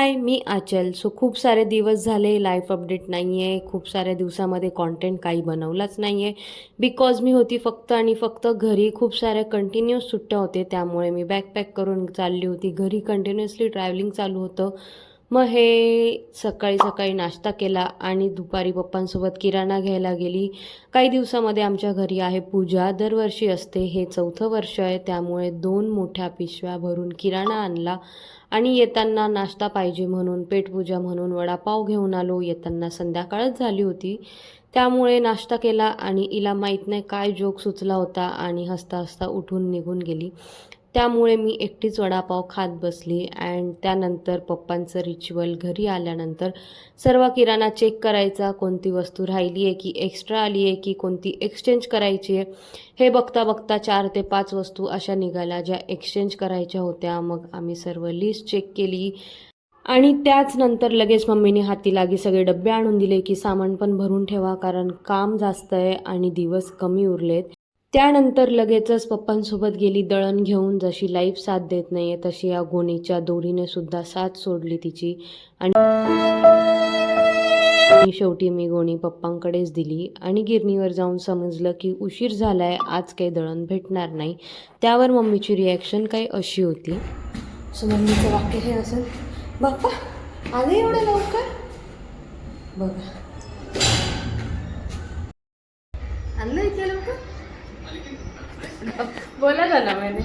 हाय, मी आचल. खूप सारे दिवस झाले लाईफ अपडेट नाही आहे. खूप साऱ्या दिवसामध्ये कॉन्टेंट काही बनवलाच नाही आहे. बिकॉज मी होती फक्त आणि फक्त घरी. खूप साऱ्या कंटिन्यूस सुट्ट्या होते, त्यामुळे मी बॅकपॅक करून चालली होती घरी. कंटिन्युअसली ट्रॅव्हलिंग चालू होतं. मग हे सकाळी सकाळी नाश्ता केला आणि दुपारी पप्पांसोबत किराणा घ्यायला गेली. काही दिवसामध्ये आमच्या घरी आहे पूजा, दरवर्षी असते. हे 4थं वर्ष आहे, त्यामुळे 2 मोठ्या पिशव्या भरून किराणा आणला आणि येताना नाश्ता पाहिजे म्हणून, पेटपूजा म्हणून वडापाव घेऊन आलो. येताना संध्याकाळच झाली होती, त्यामुळे नाश्ता केला आणि हिला माहीत नाही काय जोक सुचला होता आणि हसता हसता उठून निघून गेली. त्यामुळे मी एकटीच वडापाव खात बसली. अँड त्यानंतर पप्पांचं रिच्युअल, घरी आल्यानंतर सर्व किराणा चेक करायचा, कोणती वस्तू राहिली आहे की एक्स्ट्रा आली आहे की कोणती एक्सचेंज करायची आहे. हे बघता बघता 4 ते 5 वस्तू अशा निघाल्या ज्या एक्सचेंज करायच्या होत्या. मग आम्ही सर्व लिस्ट चेक केली आणि त्याच नंतर लगेच मम्मीने हाती लागी सगळे डबे आणून दिले की सामान पण भरून ठेवा, कारण काम जास्त आहे आणि दिवस कमी उरलेत. त्यानंतर लगेचच पप्पांसोबत गेली दळण घेऊन. जशी लाईफ साथ देत नाही आहे तशी या गोणीच्या दोरीने सुद्धा साथ सोडली तिची. आणि शेवटी मी गोणी पप्पांकडेच दिली आणि गिरणीवर जाऊन समजलं की उशीर झाला आहे, आज काही दळण भेटणार नाही. त्यावर मम्मीची रिॲक्शन काही अशी होती. सो मम्मीचं वाक्य हे असेल, बाप्पा आले एवढं लवकर, बघा आणलं इतक्या लवकर, बोला ना मैंने.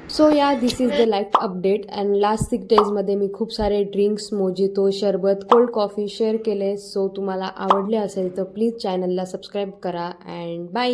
सो या this is the life update. And last 6 डेजमध्ये मी खूप सारे ड्रिंक्स, मोजितो, शरबत, कोल्ड कॉफी शेअर केले. सो तुम्हाला आवडले असेल तर प्लीज चॅनलला सबस्क्राईब करा. And bye.